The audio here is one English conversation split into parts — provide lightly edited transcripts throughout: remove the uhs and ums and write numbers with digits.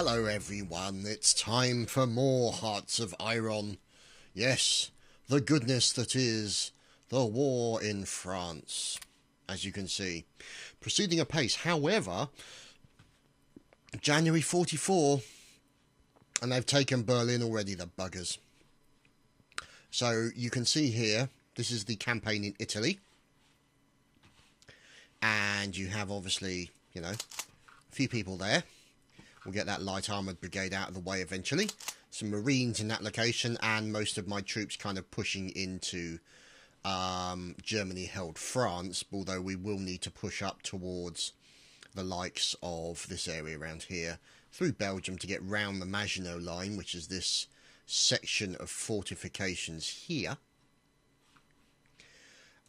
Hello everyone, it's time for more Hearts of Iron. Yes, the goodness that is the war in France, as you can see. Proceeding apace, however, January 44, and they've taken Berlin already, the buggers. So you can see here, this is the campaign in Italy. And you have obviously, you know, a few people there. We'll get that light armoured brigade out of the way eventually. Some marines in that location, and most of my troops kind of pushing into Germany-held France, although we will need to push up towards the likes of this area around here, through Belgium to get round the Maginot Line, which is this section of fortifications here,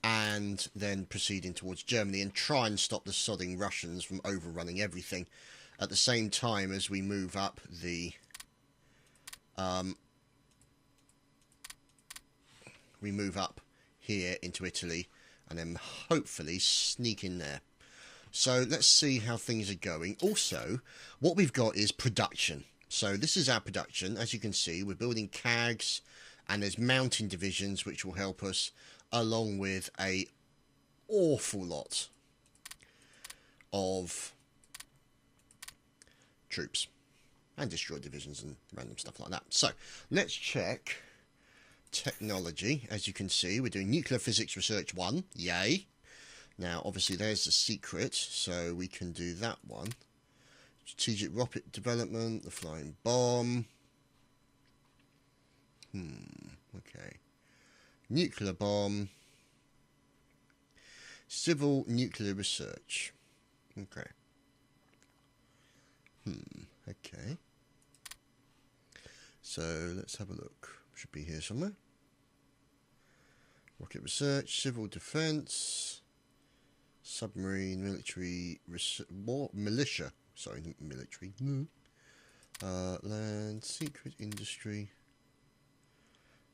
and then proceeding towards Germany and try and stop the sodding Russians from overrunning everything. At the same time as we move up the here into Italy, and then hopefully sneak in there. So let's see how things are going. Also, what we've got is production. So this is our production. As you can see, we're building CAGs, and there's mountain divisions which will help us, along with a awful lot of troops and destroy divisions and random stuff like that. So let's check technology. As you can see, we're doing nuclear physics research 1, yay. Now obviously there's the secret, so we can do that one. Strategic rocket development, the flying bomb, okay, nuclear bomb, civil nuclear research, okay. Okay. So let's have a look. Should be here somewhere. Rocket research, civil defense, submarine, military, militia. Sorry, not military. Land, secret industry.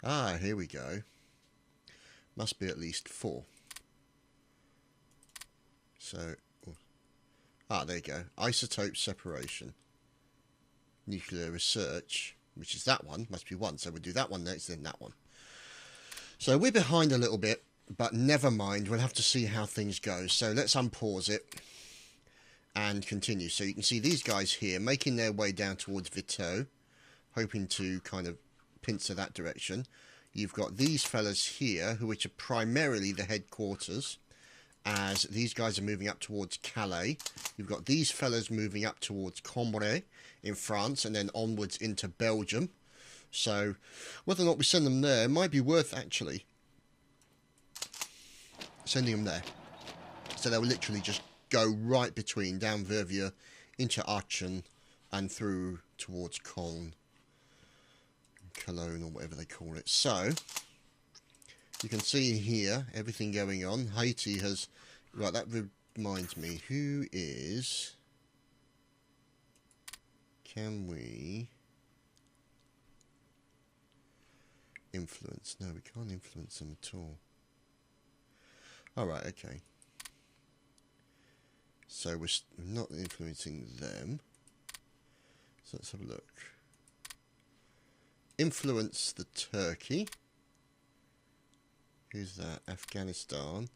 Ah, here we go. Must be at least 4. So. Ah, there you go. Isotope separation. Nuclear research, which is that one, must be 1. So we'll do that one next, then that one. So we're behind a little bit, but never mind. We'll have to see how things go. So let's unpause it and continue. So you can see these guys here making their way down towards Vito, hoping to kind of pincer that direction. You've got these fellas here, which are primarily the headquarters, as these guys are moving up towards Calais. You've got these fellas moving up towards Cambrai in France, and then onwards into Belgium. So whether or not we send them there, might be worth actually sending them there. So they'll literally just go right between, down Verviers, into Aachen, and through towards Cologne, or whatever they call it. So you can see here everything going on. Haiti has, right, that reminds me, who is, can we influence? No, we can't influence them at all. Alright, okay. So we're not influencing them. So let's have a look. Influence the Turkey. Who's that? Afghanistan.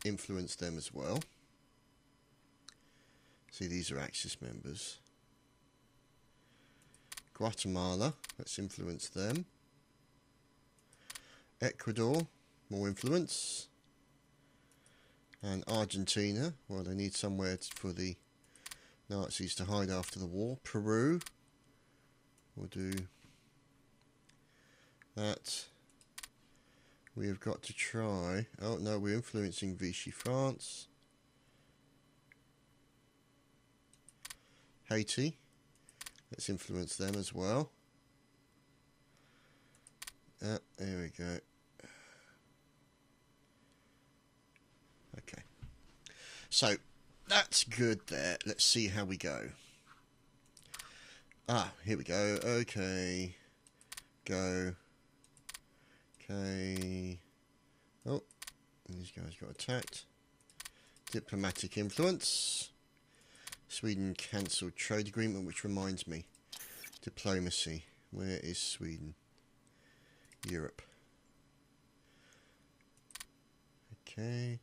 Influence them as well. See, these are Axis members. Guatemala. Let's influence them. Ecuador. More influence. And Argentina. Well, they need somewhere for the Nazis to hide after the war. Peru. We'll do that. We have got to try. Oh no, we're influencing Vichy France. Haiti. Let's influence them as well. There we go. Okay. So that's good there. Let's see how we go. Ah, here we go. Okay. Go. Okay. Oh, these guys got attacked. Diplomatic influence. Sweden cancelled trade agreement, which reminds me. Diplomacy. Where is Sweden? Europe. Okay.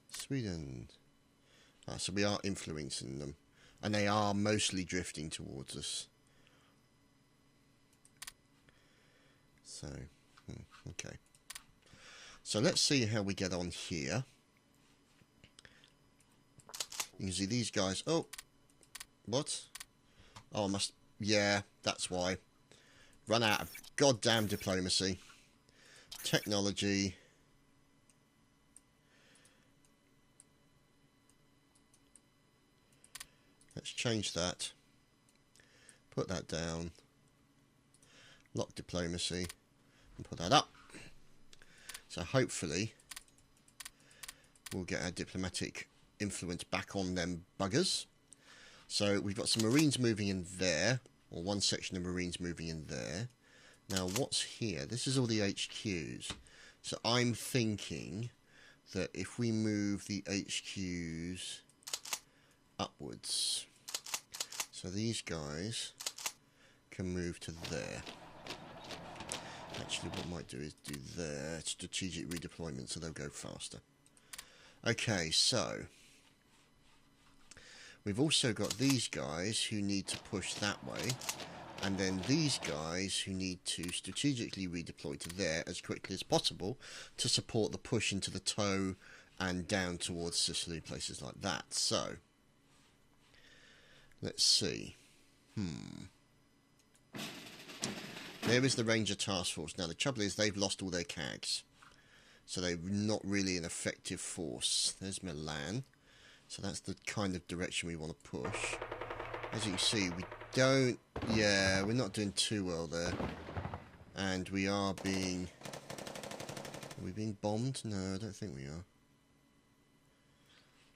Sweden. Ah, so we are influencing them. And they are mostly drifting towards us. So, okay. So let's see how we get on here. You can see these guys. Oh, what? Oh, I must. Yeah, that's why. Run out of goddamn diplomacy. Technology. Let's change that. Put that down. Lock diplomacy. And put that up. So hopefully we'll get our diplomatic influence back on them buggers. So we've got some Marines moving in there, or one section of Marines moving in there. Now what's here? This is all the HQs. So I'm thinking that if we move the HQs upwards, so these guys can move to there. Actually, what I might do is do their strategic redeployment, so they'll go faster. Okay, so we've also got these guys who need to push that way, and then these guys who need to strategically redeploy to there as quickly as possible to support the push into the toe and down towards Sicily, places like that. So let's see. There is the Ranger Task Force. Now the trouble is they've lost all their CAGs, so they're not really an effective force. There's Milan. So that's the kind of direction we want to push. As you can see, we don't... Yeah, we're not doing too well there. And we are being... Are we being bombed? No, I don't think we are.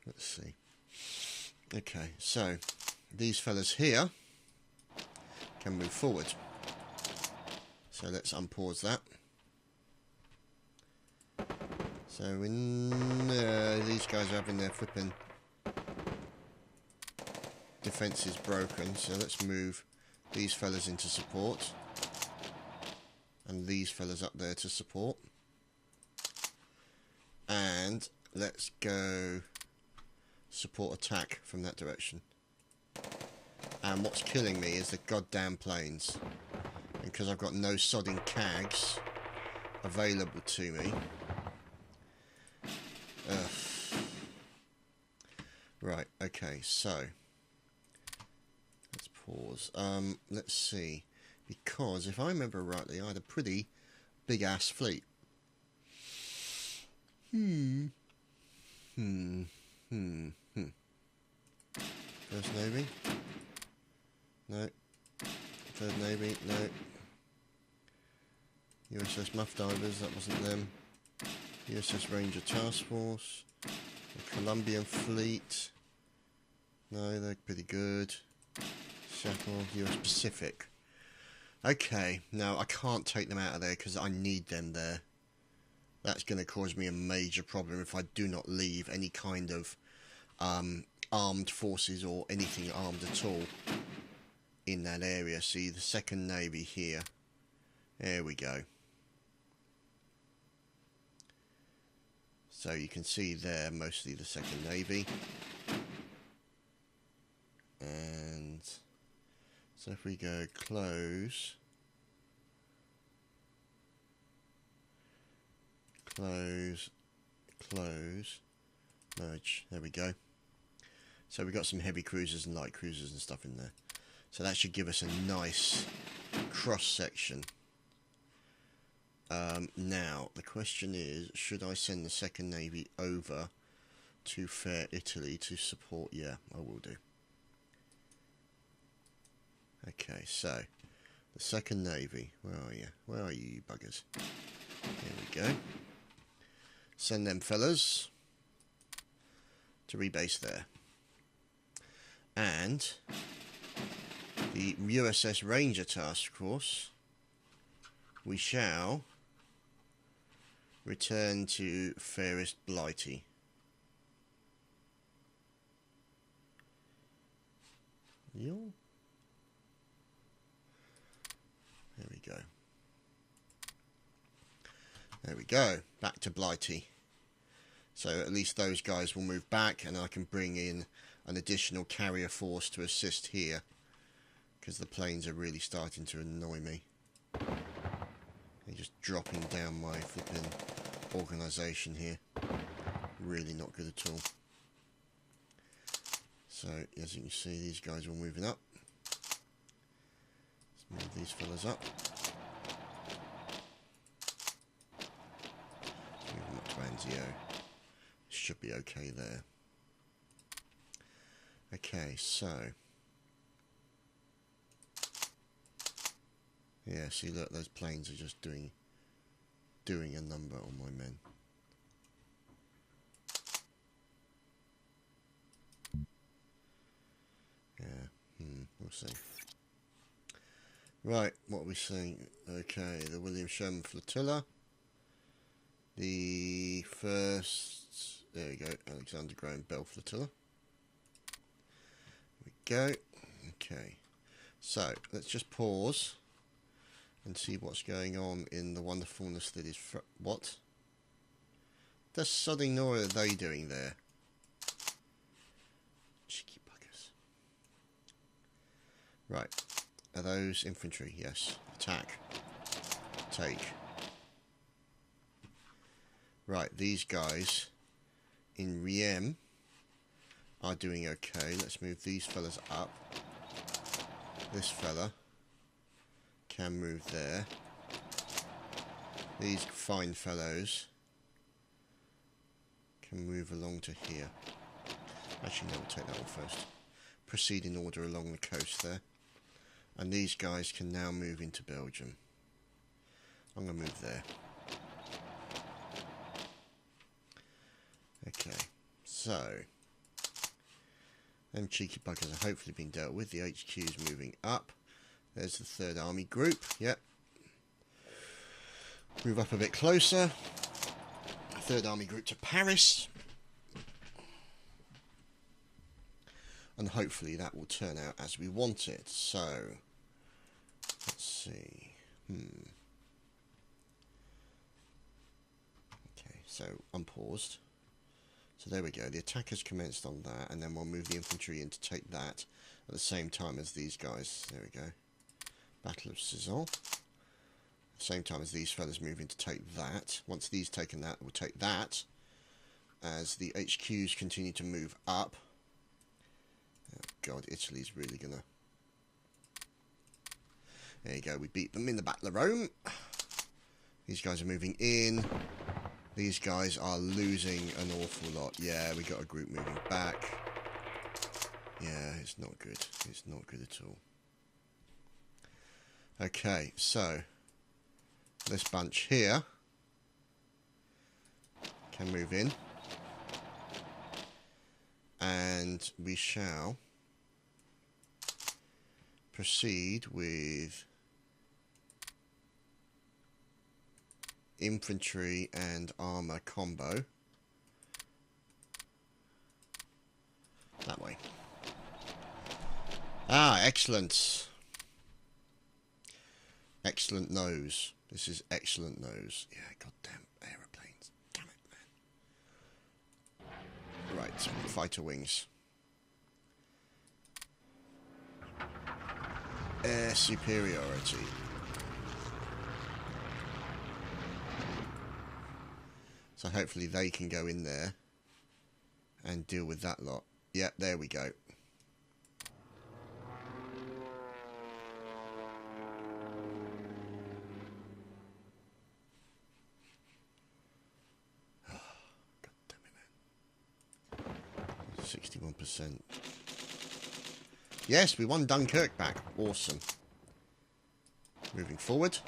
Let's see. Okay, so these fellas here can move forward. So let's unpause that. So these guys are having their flipping defences broken. So let's move these fellas into support. And these fellas up there to support. And let's go support attack from that direction. And what's killing me is the goddamn planes. Because I've got no sodding CAGs available to me. Right, okay, so let's pause. Let's see. Because if I remember rightly, I had a pretty big ass fleet. First Navy? No. Third Navy? No. USS Muff Divers, that wasn't them. USS Ranger Task Force. The Colombian Fleet. No, they're pretty good. Shuttle, US Pacific. Okay, now I can't take them out of there because I need them there. That's going to cause me a major problem if I do not leave any kind of armed forces or anything armed at all in that area. See, the Second Navy here. There we go. So you can see there mostly the Second Navy. And so if we go close, close, close, merge, there we go. So we've got some heavy cruisers and light cruisers and stuff in there. So that should give us a nice cross section. Now, the question is, should I send the Second Navy over to Fair Italy to support? Yeah, I will do. Okay, so, the Second Navy, where are you? Where are you, you buggers? There we go. Send them fellas to rebase there. And the USS Ranger Task Force, we shall return to Fairest Blighty. Yo. There we go. There we go. Back to Blighty. So at least those guys will move back, and I can bring in an additional carrier force to assist here, because the planes are really starting to annoy me. They're just dropping down my flipping organisation here. Really not good at all. So as you can see, these guys are all moving up. Let's move these fellas up. Move them up to Anzio. Should be okay there. Okay, so yeah, see, look, those planes are just doing a number on my men. Yeah, we'll see. Right, what are we saying? Okay, the William Sherman Flotilla. The first, there we go, Alexander Graham Bell Flotilla. There we go. Okay, so let's just pause and see what's going on in the wonderfulness that is. What the sodding nor are they doing there? Cheeky buggers. Right, are those infantry? Yes. Attack. Take. Right, these guys in Riem are doing okay. Let's move these fellas up. This fella can move there. These fine fellows can move along to here. Actually, no, we'll take that one first. Proceed in order along the coast there. And these guys can now move into Belgium. I'm going to move there. Okay, so them cheeky buggers are hopefully being dealt with. The HQ's moving up. There's the 3rd Army Group. Yep. Move up a bit closer. 3rd Army Group to Paris. And hopefully that will turn out as we want it. So, let's see. Okay, so unpaused. So there we go, the attack has commenced on that, and then we'll move the infantry in to take that at the same time as these guys. There we go. Battle of Cizon. At the same time as these fellas move in to take that. Once these taken that, we'll take that. As the HQs continue to move up. Oh God, Italy's really gonna... There you go, we beat them in the Battle of Rome. These guys are moving in. These guys are losing an awful lot. Yeah, we got a group moving back. Yeah, it's not good. It's not good at all. Okay, so this bunch here can move in. And we shall proceed with infantry and armor combo that way. Ah, excellent. Excellent nose. This is excellent nose. Yeah, goddamn aeroplanes. Damn it, man. Right, fighter wings. Air superiority. So hopefully they can go in there and deal with that lot. Yep, there we go. Oh, God damn it, man. 61%. Yes, we won Dunkirk back. Awesome. Moving forward.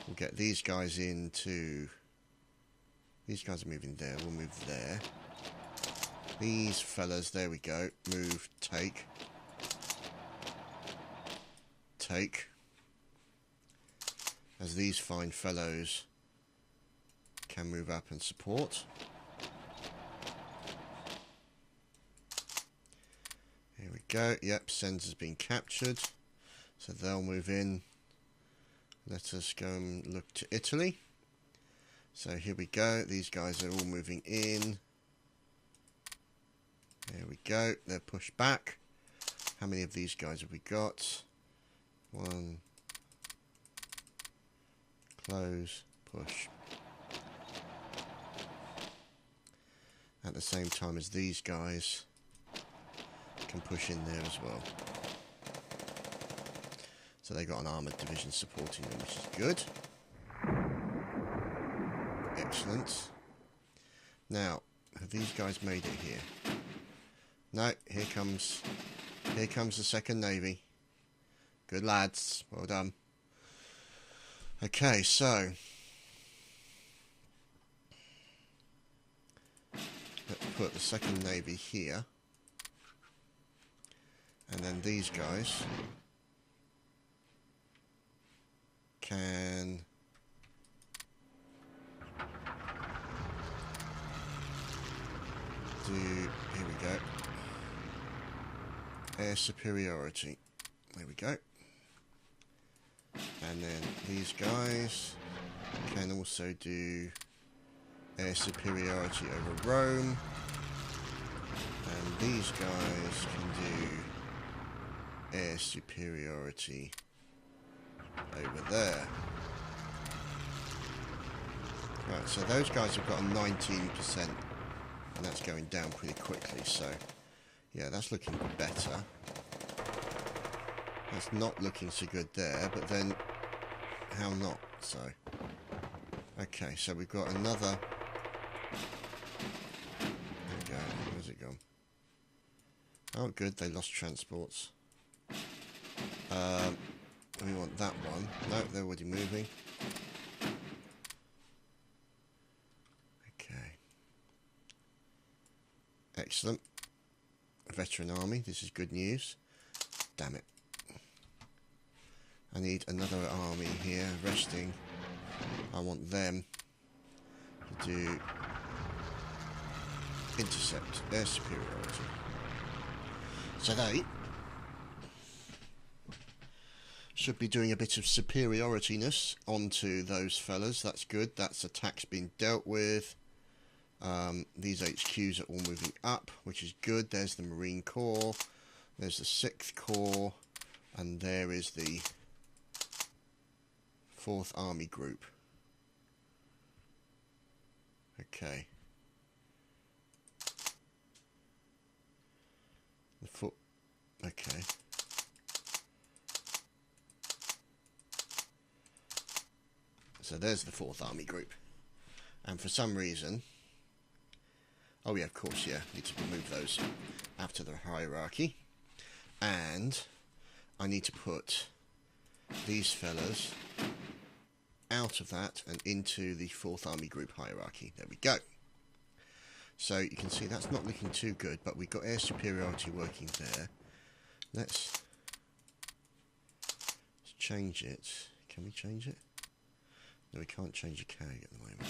We'll get these guys into... These guys are moving there. We'll move there. These fellas, there we go. Move, take. Take. As these fine fellows can move up and support. Here we go. Yep, Sens has been captured. So they'll move in. Let us go and look to Italy. So here we go. These guys are all moving in. There we go. They're pushed back. How many of these guys have we got? One. Close. Push. At the same time as these guys can push in there as well. So they got an armoured division supporting them, which is good. Excellent. Now, have these guys made it here? No, here comes the second navy. Good lads, well done. Okay, so let's put the second navy here, and then these guys can do, here we go, air superiority. There we go. And then these guys can also do air superiority over Rome. And these guys can do air superiority over there. Right, so those guys have got a 19%, and that's going down pretty quickly, so yeah, that's looking better. That's not looking so good there, but then how not? So okay, so we've got another. There we go. Where's it gone? Oh, good. They lost transports. We want that one. No, they're already moving. Okay. Excellent. Veteran army. This is good news. Damn it. I need another army here resting. I want them to do intercept, air superiority. So they should be doing a bit of superiority-ness onto those fellas. That's good. That's attacks being dealt with. These HQs are all moving up, which is good. There's the Marine Corps. There's the 6th Corps. And there is the 4th Army Group. Okay. Okay. So there's the 4th Army Group. And for some reason... Oh yeah, of course, yeah. Need to remove those after the hierarchy. And I need to put these fellas out of that and into the 4th Army Group hierarchy. There we go. So you can see that's not looking too good, but we've got air superiority working there. Let's change it. Can we change it? No, we can't change a CAG at the moment.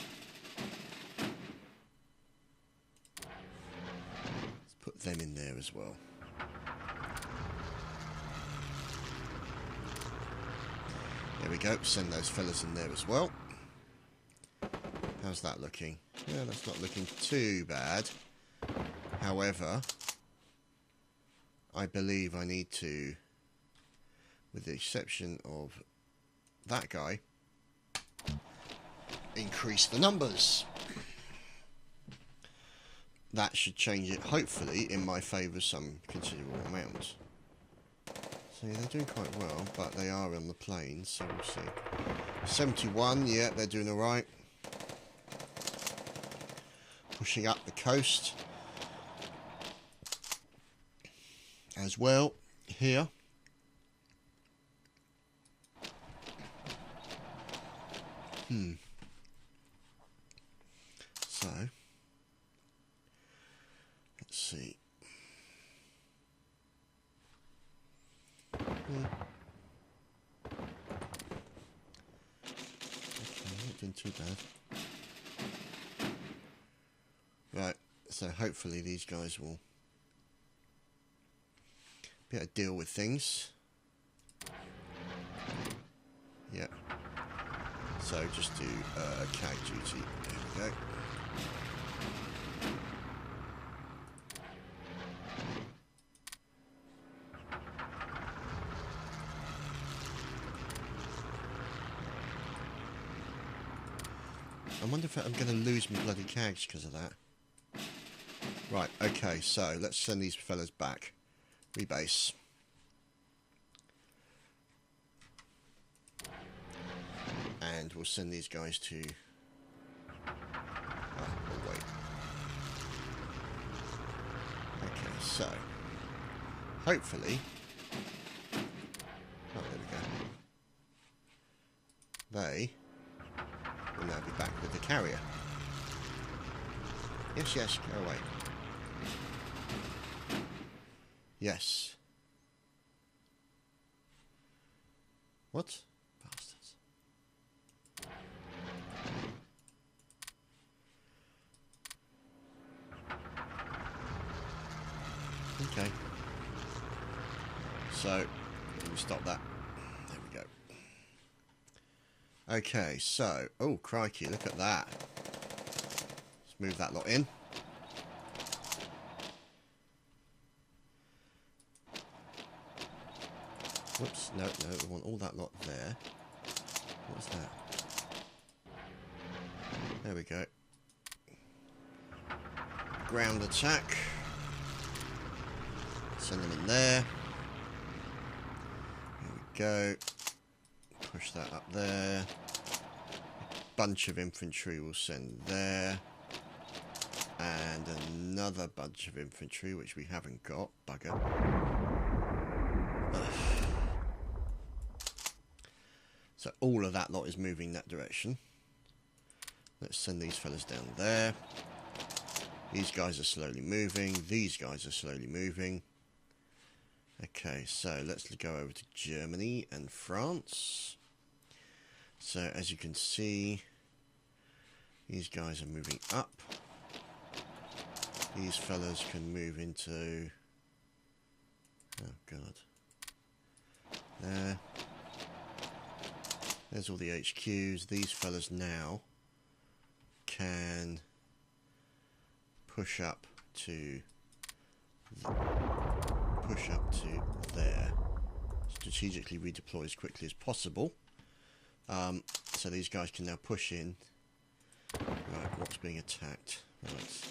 Let's put them in there as well. There we go. Send those fellas in there as well. How's that looking? Yeah, that's not looking too bad. However, I believe I need to, with the exception of that guy, increase the numbers. That should change it, hopefully, in my favour some considerable amount. So yeah, they're doing quite well, but they are on the plains, so we'll see. 71, yeah, they're doing alright. Pushing up the coast as well here. So let's see. Okay, not doing too bad. Right, so hopefully these guys will be able to deal with things. Yeah. So just do CAG duty. There we go. I wonder if I'm going to lose my bloody CAGs because of that. Right, okay, so let's send these fellas back. Rebase. And we'll send these guys to... oh, wait. Okay, so... hopefully... oh, there we go. They will now be back with the carrier. Yes, yes, go away. Yes. What? Bastards. Okay. So, let me stop that. There we go. Okay, so... oh, crikey, look at that. Let's move that lot in. Whoops, no, we want all that lot there. What's that? There we go. Ground attack. Send them in there. There we go. Push that up there. Bunch of infantry we'll send there. And another bunch of infantry, which we haven't got. Bugger. Ugh. So all of that lot is moving that direction. Let's send these fellas down there. These guys are slowly moving. These guys are slowly moving. Okay, so let's go over to Germany and France. So as you can see, these guys are moving up. These fellas can move into... oh god. There. There's all the HQs. These fellas now can push up to there. Strategically redeploy as quickly as possible. So these guys can now push in. Right, what's being attacked? Right.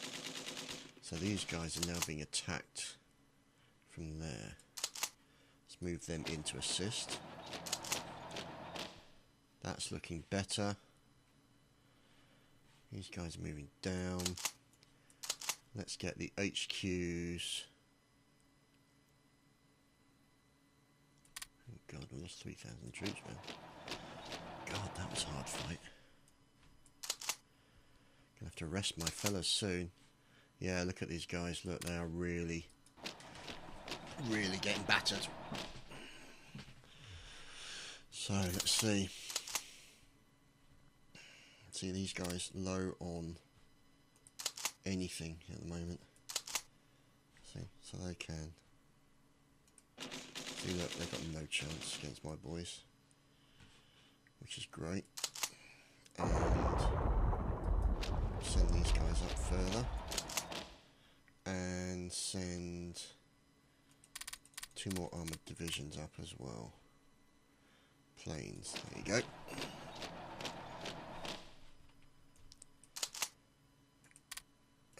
So these guys are now being attacked from there. Let's move them in to assist. That's looking better. These guys are moving down. Let's get the HQs. Oh god, we lost 3,000 troops, man. God, that was a hard fight. Gonna have to rest my fellas soon. Yeah, look at these guys. Look, they are really getting battered. So, let's see. See these guys low on anything at the moment. See, so they can. See, look, they've got no chance against my boys, which is great. And send these guys up further, and send 2 more armoured divisions up as well. Planes, there you go.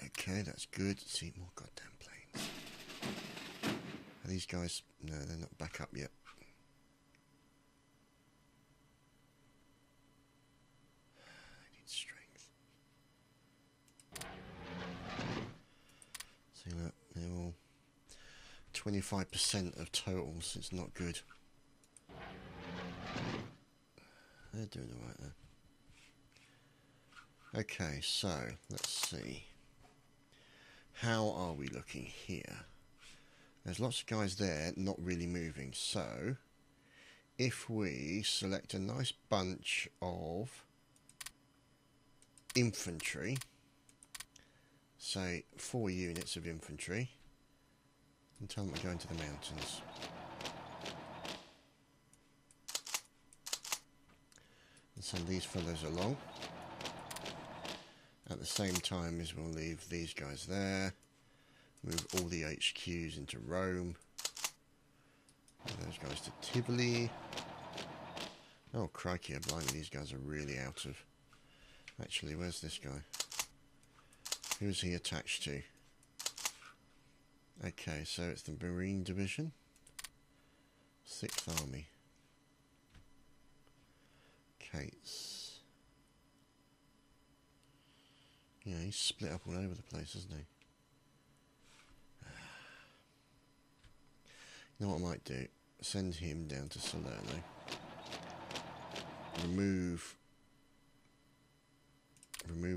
Okay, that's good. See, more goddamn planes. Are these guys... no, they're not back up yet. I need strength. See, look, they're all 25% of totals. It's not good. They're doing alright there. Okay, so, let's see. How are we looking here? There's lots of guys there not really moving, so if we select a nice bunch of infantry, say 4 units of infantry, And tell them we're going to the mountains. And send these fellows along. At the same time as we'll leave these guys there. Move all the HQs into Rome. Move those guys to Tivoli. Oh crikey, blimey, these guys are really out of... Actually, where's this guy? Who's he attached to? Okay, so it's the Marine Division. 6th Army. Cates. Yeah, he's split up all over the place, isn't he? You know what I might do? Send him down to Salerno. Remove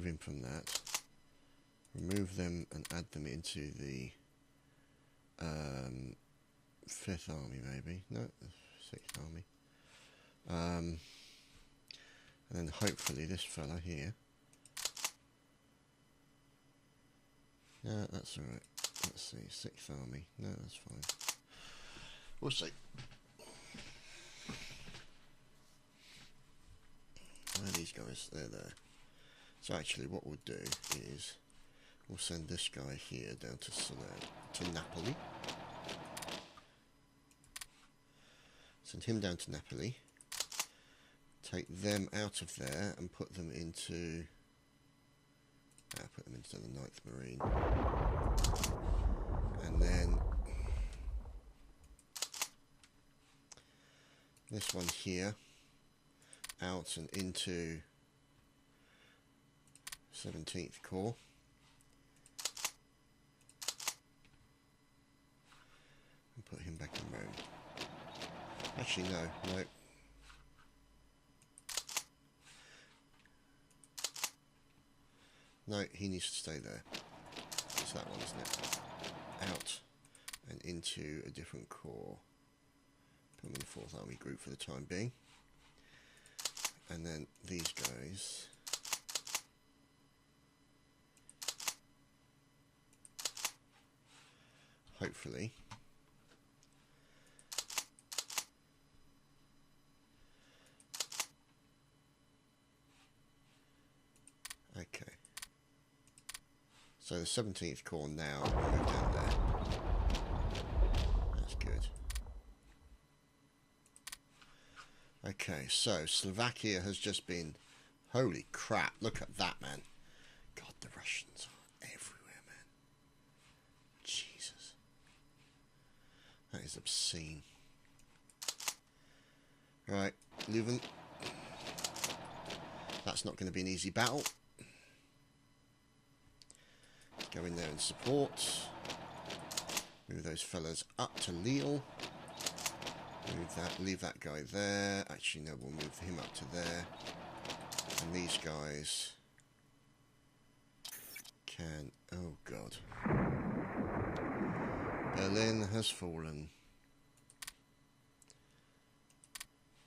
him from that. Remove them and add them into the 5th Army, maybe. No, 6th Army. And then hopefully this fella here. Yeah, that's alright. Let's see, 6th Army. No, that's fine. We'll see. Where are these guys? They're there. So actually what we'll do is we'll send this guy here down to Salerno, to Napoli. Send him down to Napoli. Take them out of there and put them into... put them into the 9th Marine. And then this one here out and into 17th Corps. And put him back in Rome. Actually, no. No, he needs to stay there. It's that one, isn't it? Out and into a different corps. Put them in the 4th Army group for the time being. And then these guys. Hopefully. Okay. So the 17th Corps now move down there. That's good. Okay, so Slovakia has just been... Holy crap, look at that, man. God, the Russians are everywhere, man. Jesus. That is obscene. Right, Leuven. That's not going to be an easy battle. Go in there and support. Move those fellas up to Lille. Move that, leave that guy there. Actually, no, we'll move him up to there. And these guys can... Oh, God. Berlin has fallen.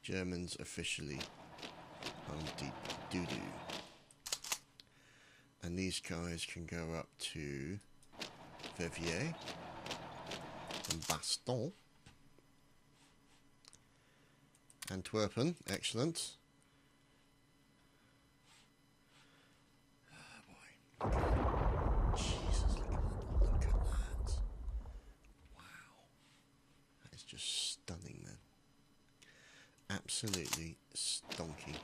Germans officially on deep doo-doo. And these guys can go up to Verviers and Baston. Antwerpen, excellent. Oh boy. Jesus, look at that. Wow. That is just stunning, man. Absolutely stonky.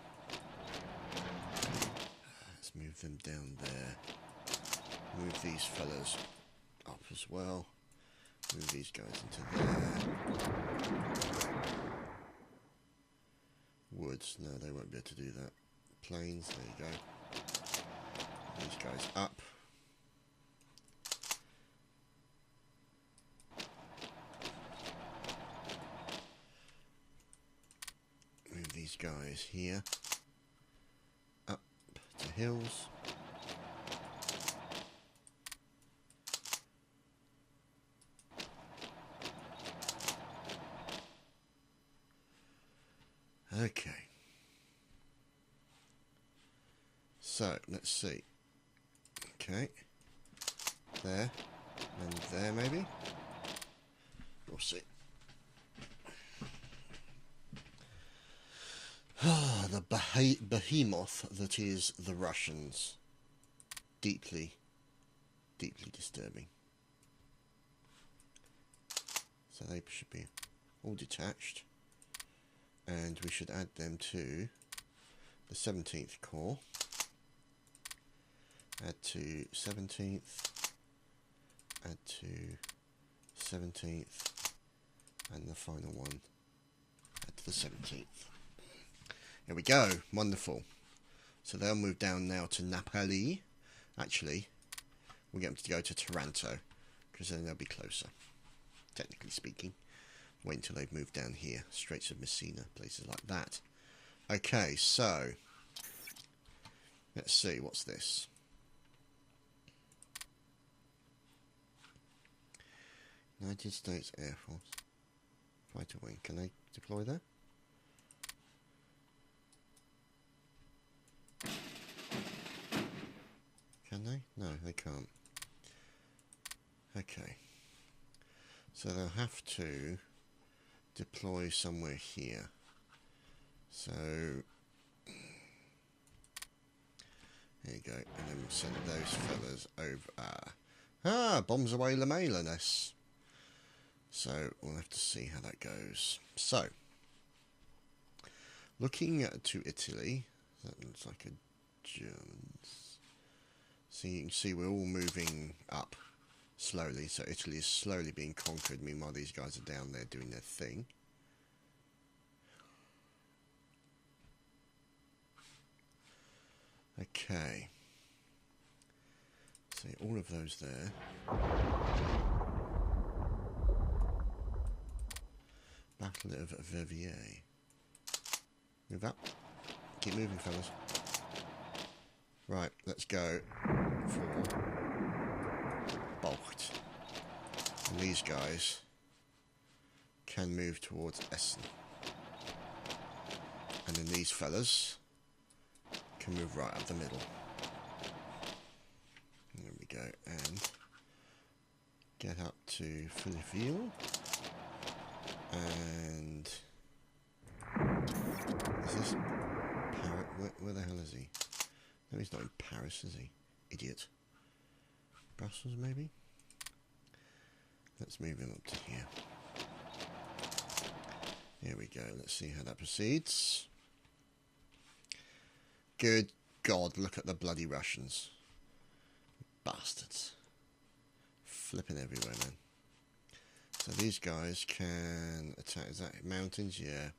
Let's move them down there. Move these fellas up as well. Move these guys into there. Woods, no, they won't be able to do that. Plains, there you go. These guys up. Move these guys here. Up to hills. Okay. So, let's see. Okay. There. And there, maybe. We'll see. The behemoth that is the Russians. Deeply, deeply disturbing. So they should be all detached. And we should add them to the 17th core. Add to 17th. Add to 17th. And the final one. Add to the 17th. Here we go. Wonderful. So they'll move down now to Napoli. Actually, we'll get them to go to Taranto, because then they'll be closer, technically speaking. Wait until they've moved down here. Straits of Messina, places like that. Okay, so let's see. What's this? United States Air Force. Fighter wing. Can they deploy there? Can they? No, they can't. Okay. So they'll have to deploy somewhere here. So there you go. And then we'll send those fellas over. Bombs away La Malaness. So we'll have to see how that goes. So looking to Italy, that looks like a Germans. So you can see we're all moving up slowly. So Italy is slowly being conquered. Meanwhile, these guys are down there doing their thing. Okay. See all of those there. Battle of Verviers. Move up. Keep moving, fellas. Right, let's go for Bocht. And these guys can move towards Essen. And then these fellas can move right up the middle. There we go. And get up to Philippeville. And is this Paris? Where the hell is he? No, he's not in Paris, is he? Idiot. Brussels, maybe? Let's move him up to here. Here we go. Let's see how that proceeds. Good God, look at the bloody Russians. Bastards. Flipping everywhere, man. So these guys can attack. Is that mountains? Yeah.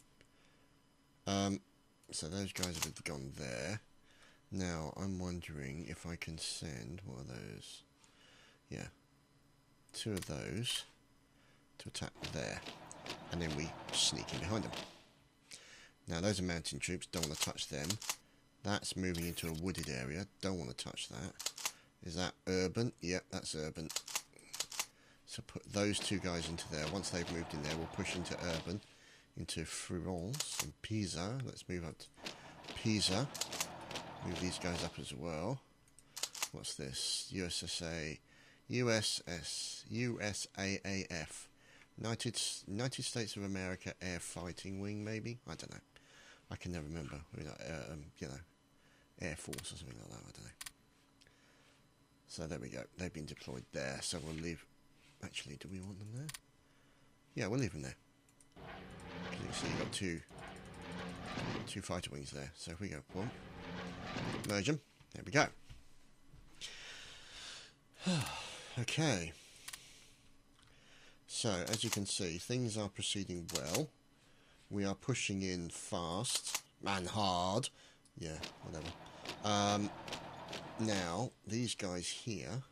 So those guys have gone there. Now, I'm wondering if I can send, what are those? Yeah, 2 of those to attack there. And then we sneak in behind them. Now, those are mountain troops, don't want to touch them. That's moving into a wooded area, don't want to touch that. Is that urban? Yep, that's urban. So put those 2 guys into there. Once they've moved in there, we'll push into urban, into Florence and Pisa. Let's move up to Pisa. Move these guys up as well. What's this? USAAF. United States of America Air Fighting Wing, maybe? I don't know. I can never remember. You know, Air Force or something like that. I don't know. So there we go. They've been deployed there. So we'll leave. Actually, do we want them there? Yeah, we'll leave them there. You can see you've got two fighter wings there. So if we go, boom, merge them. There we go. Okay. So, as you can see, things are proceeding well. We are pushing in fast and hard. Yeah, whatever. Now, these guys here,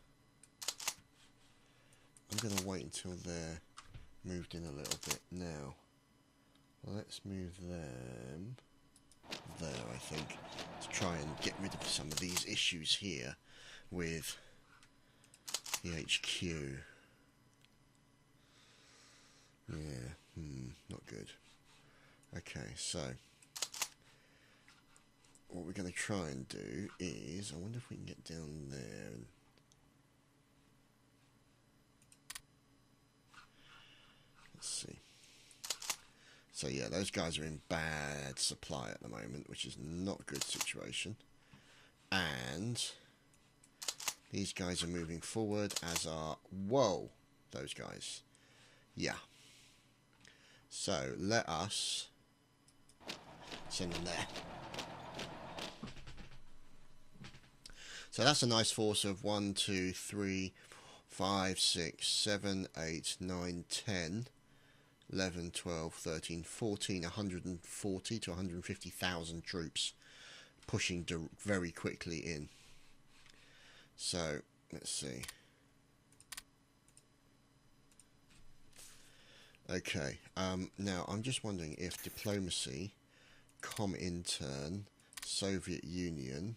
I'm going to wait until they're moved in a little bit. Now, let's move them there, I think, to try and get rid of some of these issues here with the HQ. Yeah, not good. Okay, so what we're going to try and do is, I wonder if we can get down there and Let's see. So yeah, those guys are in bad supply at the moment, which is not a good situation. And these guys are moving forward, as are... Whoa! Those guys. Yeah. So, let us send them there. So that's a nice force of 1, 2, 3, 5, 6, 7, 8, 9, 10, 11, 12, 13, 14, 140 to 150,000 troops pushing very quickly in. So, let's see. Okay, now I'm just wondering if diplomacy, Comintern, Soviet Union...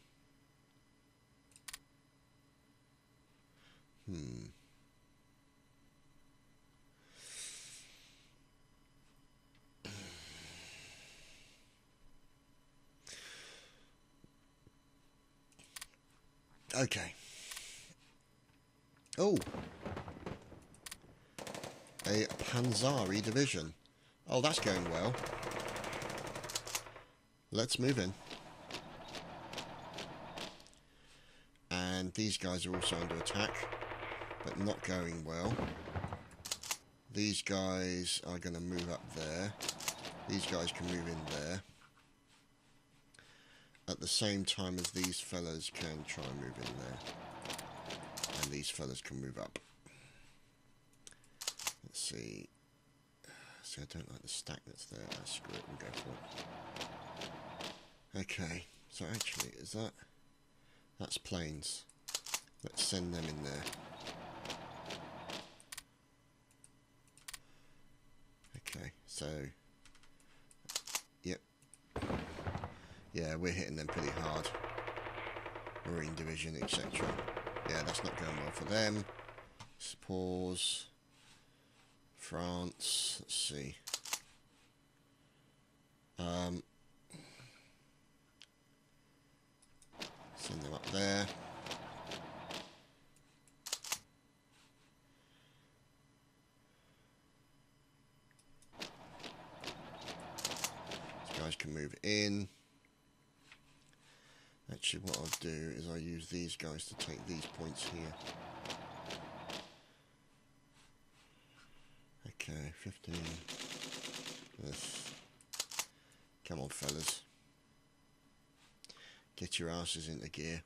Okay. Oh! A Panzeri division. Oh, that's going well. Let's move in. And these guys are also under attack, but not going well. These guys are going to move up there. These guys can move in there. At the same time as these fellas can try and move in there. And these fellas can move up. Let's see. See, I don't like the stack that's there. Screw it, we'll go for it. Okay, so actually, is that... That's planes. Let's send them in there. Okay, so... Yep. Yeah, we're hitting them pretty hard. Marine Division, etc. Yeah, that's not going well for them. Let's pause. France, let's see. Send them up there. These guys can move in. Actually, what I'll do is I'll use these guys to take these points here. Okay, 15. This. Come on, fellas. Get your asses into gear.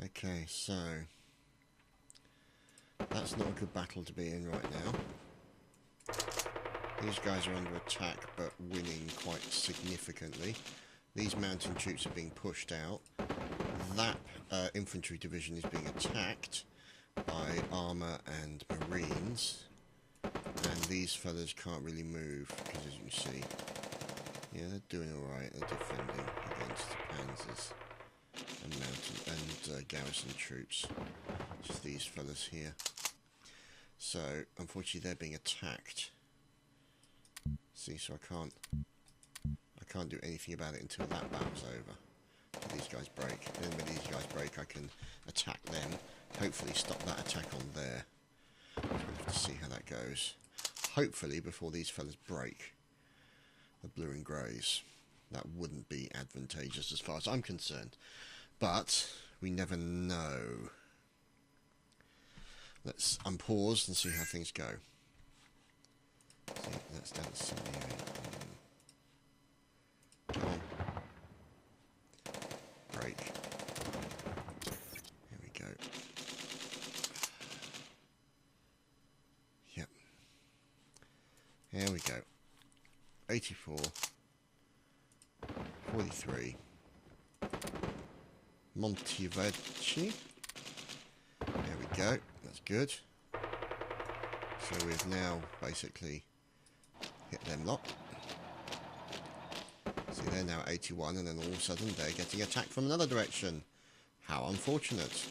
Okay, so that's not a good battle to be in right now. These guys are under attack but winning quite significantly. These mountain troops are being pushed out. That infantry division is being attacked by armour and marines. And these fellas can't really move because, as you can see, yeah, they're doing alright. They're defending against the panzers and mountain and garrison troops. Just these fellas here. So, unfortunately, they're being attacked. See, so I can't do anything about it until that battle's over. So these guys break. Then when these guys break, I can attack them. Hopefully, stop that attack on there. We'll have to see how that goes. Hopefully, before these fellas break, the blue and greys. That wouldn't be advantageous as far as I'm concerned. But we never know. Let's unpause and see how things go. See, that's down to 78. Come on. Break. Here we go. Yep. Here we go. 84. 43. Montevecchi. There we go. That's good. So we've now basically hit them lot. See, they're now 81, and then all of a sudden they're getting attacked from another direction. How unfortunate.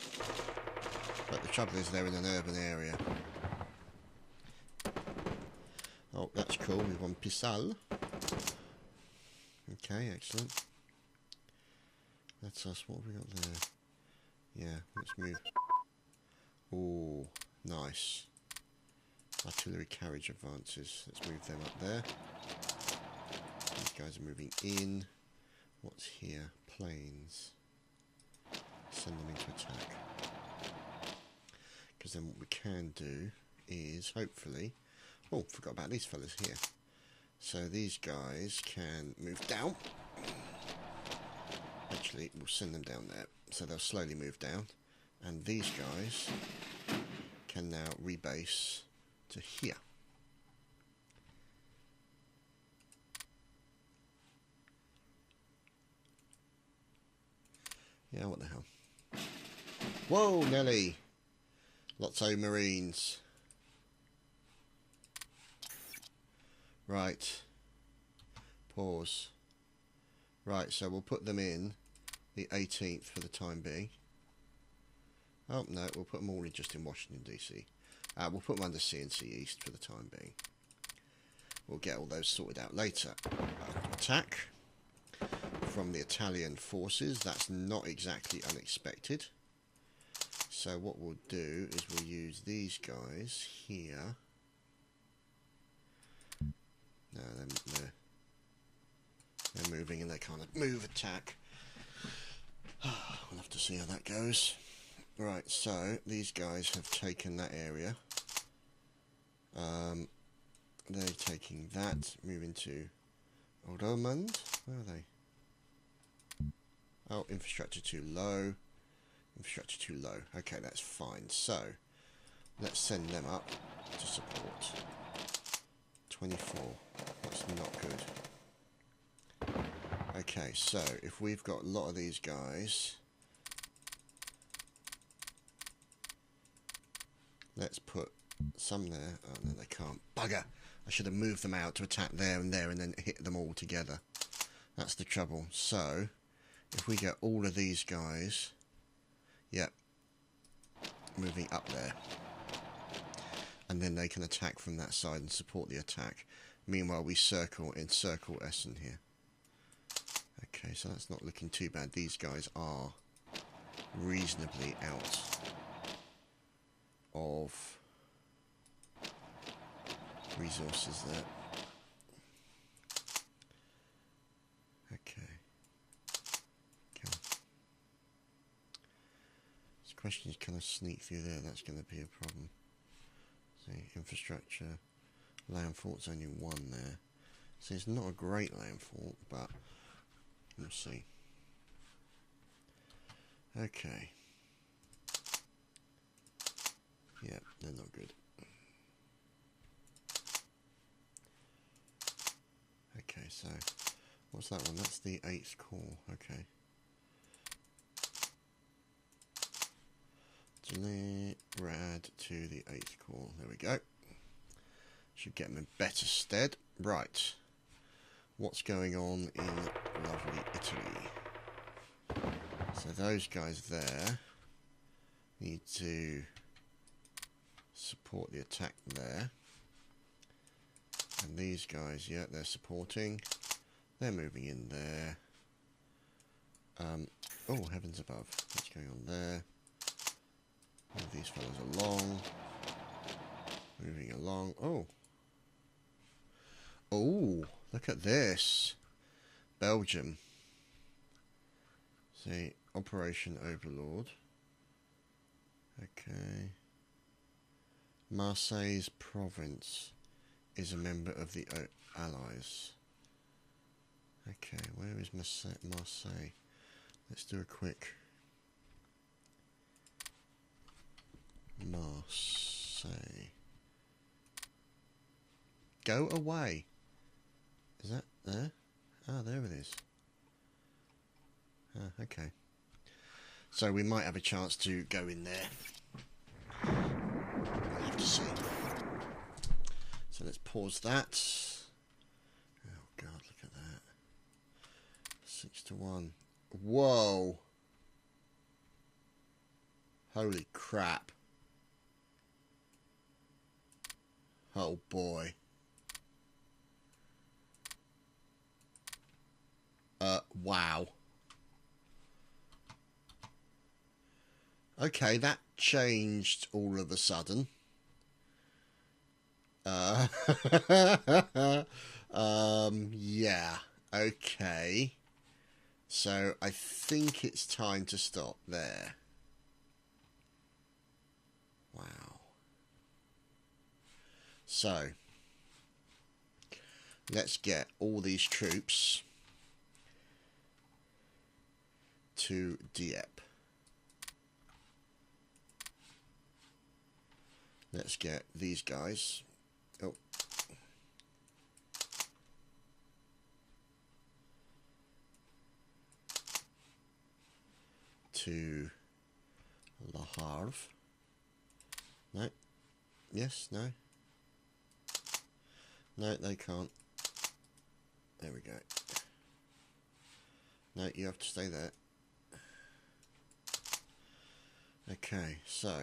But the trouble is they're in an urban area. Oh, that's cool. We've won Pisal. Okay, excellent. That's us. What have we got there? Yeah, let's move. Oh, nice. Artillery carriage advances. Let's move them up there. These guys are moving in. What's here? Planes. Send them into attack. Because then what we can do is, hopefully... Oh, forgot about these fellas here. So these guys can move down. Actually, we'll send them down there. So they'll slowly move down. And these guys can now rebase to here. Yeah, what the hell. Whoa, Nelly! Lots of Marines. Right. Pause. Right, so we'll put them in the 18th for the time being. Oh, no, we'll put them all in just in Washington, D.C. We'll put them under CNC East for the time being. We'll get all those sorted out later. Attack from the Italian forces. That's not exactly unexpected. So what we'll do is we'll use these guys here. No, they're moving and they kind of move attack. We'll have to see how that goes. Right, so these guys have taken that area. They're taking that, moving to Romand. Where are they? Oh, infrastructure too low. Infrastructure too low. Okay, that's fine. So, let's send them up to support. 24. That's not good. Okay, so if we've got a lot of these guys, let's put some there. Oh no, they can't. Bugger! I should have moved them out to attack there and then hit them all together. That's the trouble. So, if we get all of these guys, yep, moving up there, and then they can attack from that side and support the attack. Meanwhile, we encircle Essen here. Okay, so that's not looking too bad. These guys are reasonably out of resources there. Okay. Come on. The question is, can I sneak through there? That's going to be a problem. See, infrastructure. Land fort's only one there. See, it's not a great land fort, but we'll see. Okay. Yeah, they're not good. Okay, so what's that one? That's the 8th Corps. Okay. Delete rad to the 8th Corps. There we go. Should get them in better stead. Right. What's going on in lovely Italy? So those guys there need to support the attack there. And these guys, yeah, they're supporting. They're moving in there. Oh, heavens above. What's going on there? Move these fellas along. Moving along. Oh. Oh, look at this. Belgium. See, Operation Overlord. Okay. Marseille's province is a member of the Allies. Okay, where is Marseille? Let's do a quick Marseille. Go away. Is that there? Ah, there it is. Ah, okay. So we might have a chance to go in there. We'll have to see. So let's pause that. Oh God, look at that. 6-1. Whoa. Holy crap. Oh boy. Wow. Okay, that changed all of a sudden. Yeah. Okay. So I think it's time to stop there. Wow. So let's get all these troops to Dieppe. Let's get these guys. Oh. To Le Havre. No. Yes, no. No, they can't. There we go. No, you have to stay there. Okay, so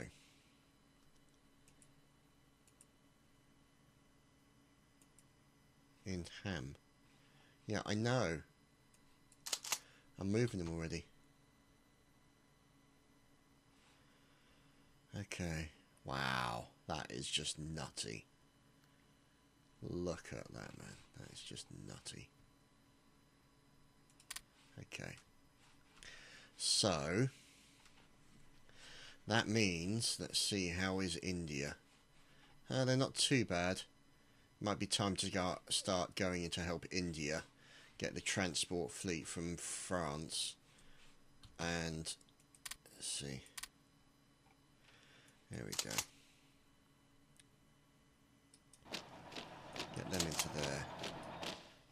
in Ham. Yeah, I know. I'm moving them already. Okay. Wow, that is just nutty. Look at that, man. That is just nutty. Okay. So that means, let's see, how is India? They're not too bad. Might be time to start going in to help India get the transport fleet from France. And let's see. There we go. Get them into there.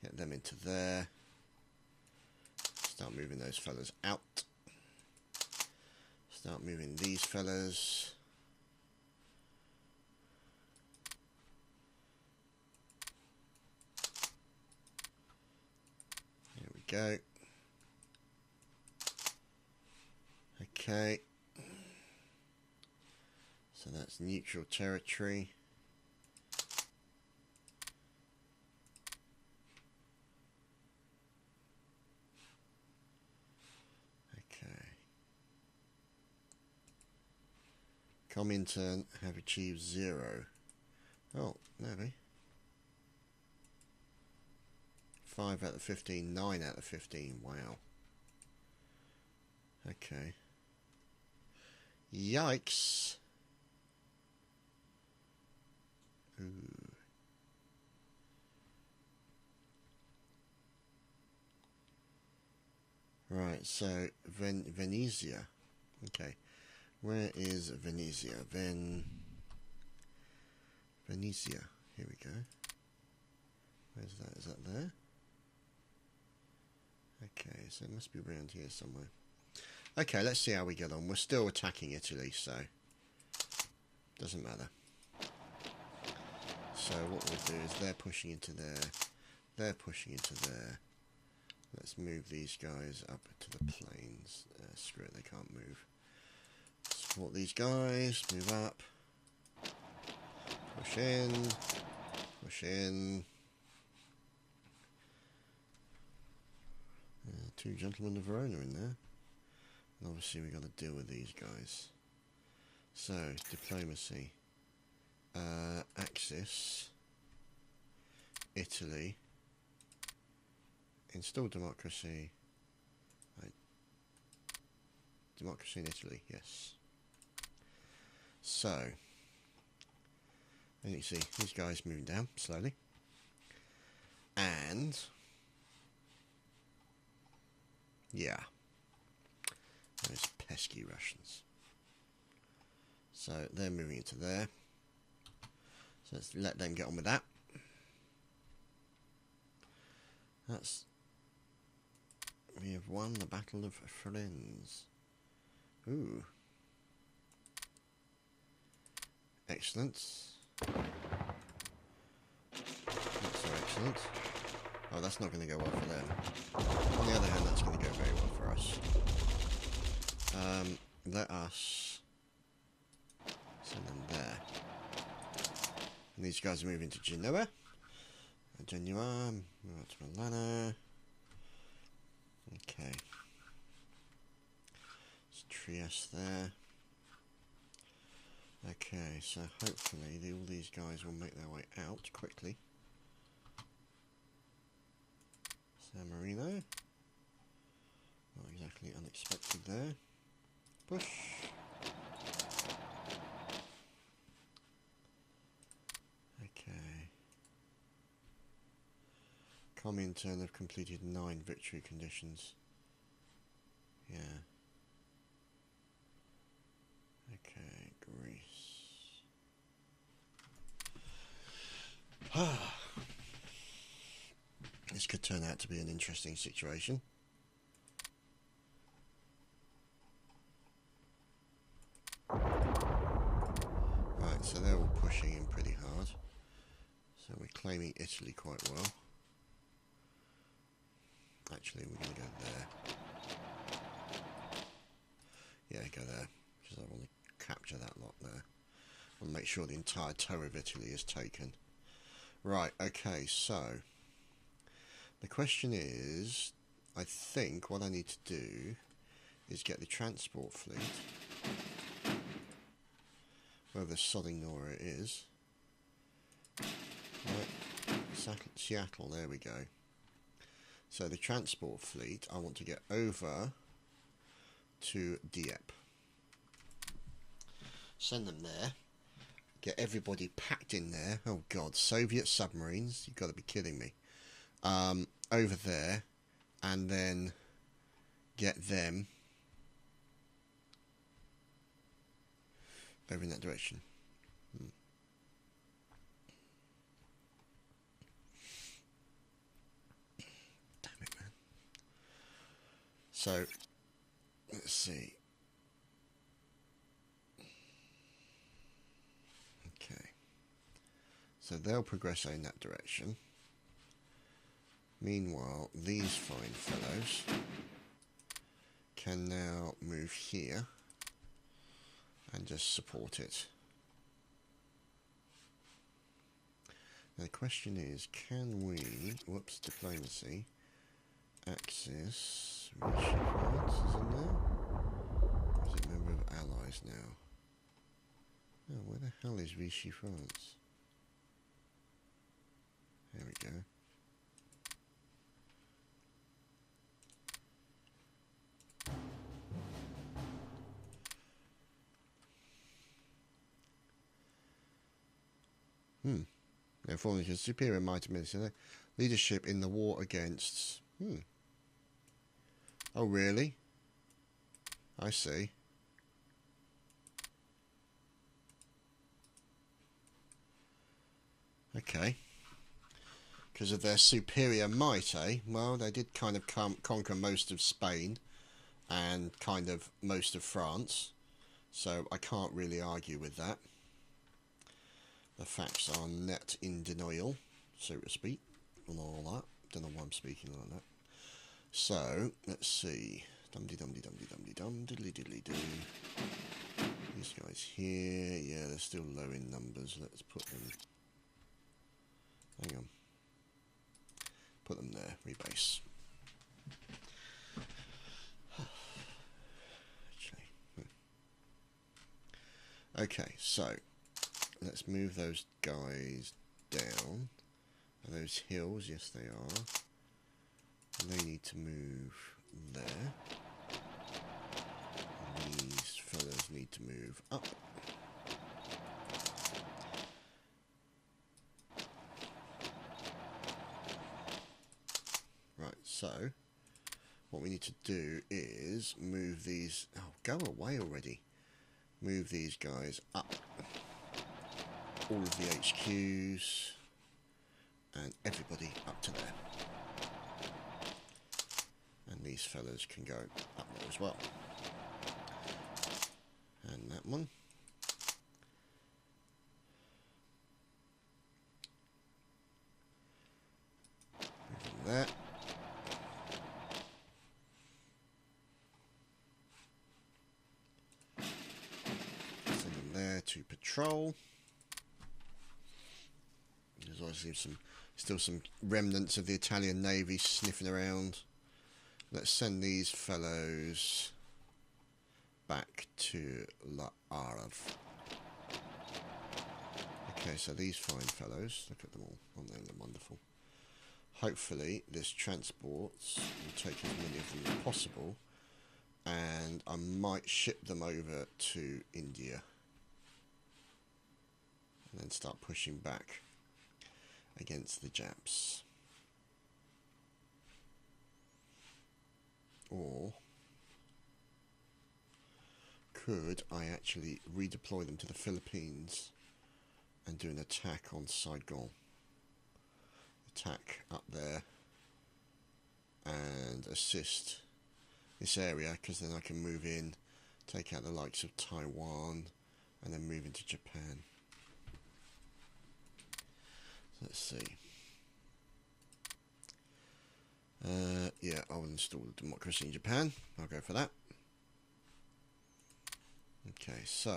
Get them into there. Start moving those fellas out. Start moving these fellas. There we go. Okay. So that's neutral territory. Comintern have achieved 0. Oh, maybe. 5 out of 15, 9 out of 15. Wow. Okay. Yikes. Ooh. Right, so Venezia. Okay. Where is Venezia? Venezia. Here we go. Where's that? Is that there? Okay, so it must be around here somewhere. Okay, let's see how we get on. We're still attacking Italy, so doesn't matter. So what we'll do is they're pushing into there. They're pushing into there. Let's move these guys up to the plains. Screw it, they can't move. Support these guys, move up, push in, push in. 2 gentlemen of Verona in there. And obviously we've got to deal with these guys. So, diplomacy. Axis. Italy. Install democracy. Democracy in Italy, yes. So, and you see these guys moving down slowly, and yeah, those pesky Russians. So they're moving into there. So let's let them get on with that. We have won the Battle of Friends. Ooh. Excellent. Not so excellent. Oh, that's not going to go well for them. On the other hand, that's going to go very well for us. Let us send them there. And these guys are moving to Genoa. Genoa, move to Milano. Okay. There's Trieste there. Okay, so hopefully all these guys will make their way out quickly. San Marino. Not exactly unexpected there. Push. Okay. Comintern have completed 9 victory conditions. Yeah. Okay, Greece. This could turn out to be an interesting situation. Right, so they're all pushing in pretty hard. So we're claiming Italy quite well. Actually, we're going to go there. Yeah, go there, because I want to capture that lot there. I want to make sure the entire toe of Italy is taken. Right, okay, so the question is, I think what I need to do is get the transport fleet, wherever the sodding Nora it is. Right, Seattle, there we go. So the transport fleet, I want to get over to Dieppe. Send them there. Get everybody packed in there. Oh God, Soviet submarines. You've got to be kidding me. Over there, and then get them over in that direction. Damn it, man. So, let's see. Okay. So they'll progress in that direction. Meanwhile, these fine fellows can now move here and just support it. Now the question is, can we, whoops, diplomacy, Axis, Vichy France is in there? Or is it a member of Allies now? Oh, where the hell is Vichy France? There we go. They're forming a superior mighty military leadership in the war against. Oh, really? I see. Okay. Because of their superior might, eh? Well, they did kind of conquer most of Spain and kind of most of France. So I can't really argue with that. The facts are net in denial, so to speak, and all that. Don't know why I'm speaking like that. So, let's see. Dum-de-dum-de-dum-de-dum-de-dum, diddly-diddly-doo. These guys here, yeah, they're still low in numbers. Let's put them... Hang on. Put them there, rebase. Okay, so... Let's move those guys down. Are those hills? Yes, they are. And they need to move there. And these fellas need to move up. Right, so what we need to do is move these... Oh, go away already. Move these guys up. All of the HQs and everybody up to there, and these fellas can go up there as well, and that one, move them there, send them there to patrol. There's obviously still some remnants of the Italian Navy sniffing around Let's send these fellows back to La Arave. Okay, so these fine fellows, look at them all. Oh, they're wonderful. Hopefully this transports will take as many of them as possible, and I might ship them over to India and then start pushing back against the Japs. Or could I actually redeploy them to the Philippines and do an attack on Saigon? Attack up there and assist this area, because then I can move in, take out the likes of Taiwan, and then move into Japan. Let's see. Yeah, I'll install democracy in Japan. I'll go for that. Okay, so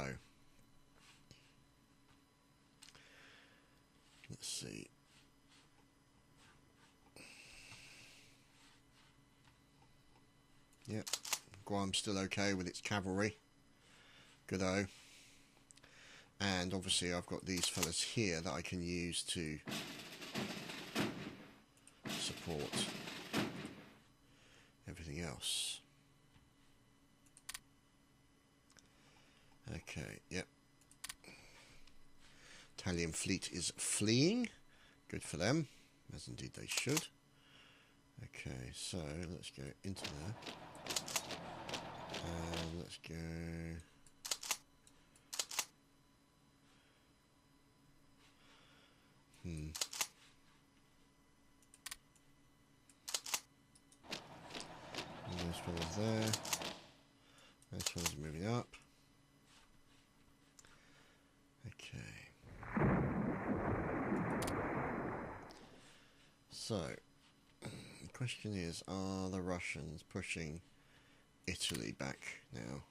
let's see. Yep, Guam's still okay with its cavalry. Good-o. And obviously I've got these fellas here that I can use to support everything else. Okay, yep. Italian fleet is fleeing. Good for them, as indeed they should. Okay, so let's go into there. And let's go... Those fellas there. Those fellas are moving up. Okay. So, the question is, are the Russians pushing Italy back now?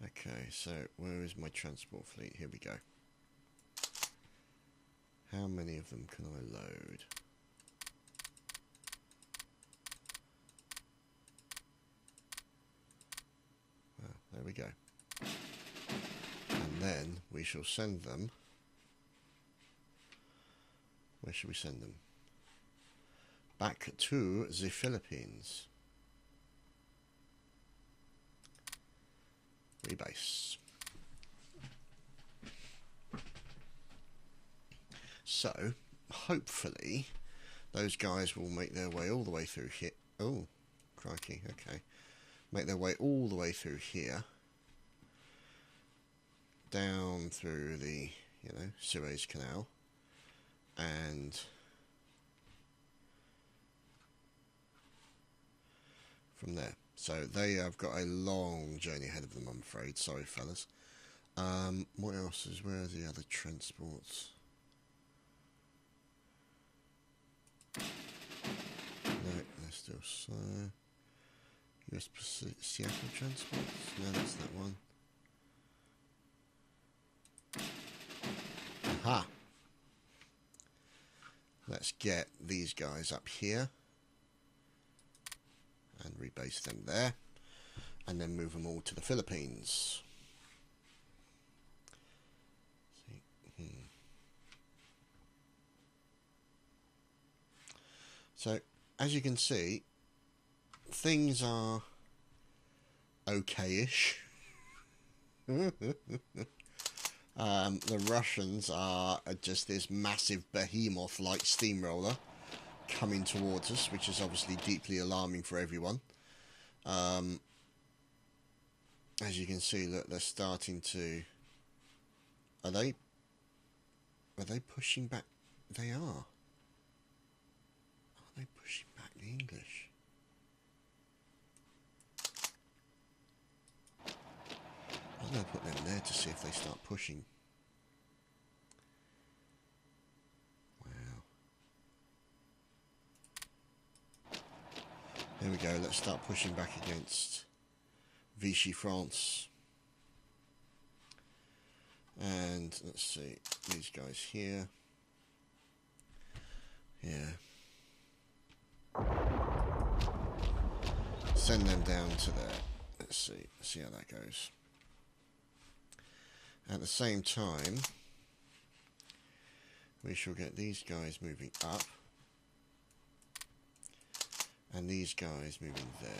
Okay, so where is my transport fleet? Here we go. How many of them can I load? Well, there we go. And then we shall send them. Where should we send them? Back to the Philippines. Rebase. So, hopefully, those guys will make their way all the way through here. Oh, crikey, okay. Make their way all the way through here. Down through the, Suez Canal. And from there. So they have got a long journey ahead of them, I'm afraid. Sorry, fellas. What else is, where are the other transports? No, they're still slow. US Seattle transports? No, that's that one. Aha! Let's get these guys up here and rebase them there, and then move them all to the Philippines. So, as you can see, things are okay-ish. The Russians are just this massive behemoth-like steamroller coming towards us, which is obviously deeply alarming for everyone. As you can see, look, they're starting to... Are they pushing back? They are. Are they pushing back the English? I'm going to put them there to see if they start pushing. Wow. There we go, let's start pushing back against Vichy France. And let's see, these guys here. Yeah. send them down to there. Let's see how that goes. At the same time, we shall get these guys moving up and these guys moving there.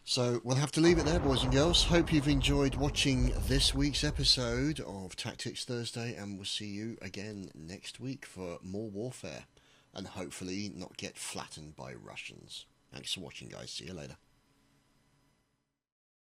So we'll have to leave it there, boys and girls. Hope you've enjoyed watching this week's episode of Tactics Thursday, and we'll see you again next week for more warfare, and hopefully not get flattened by Russians. Thanks for watching, guys. See you later.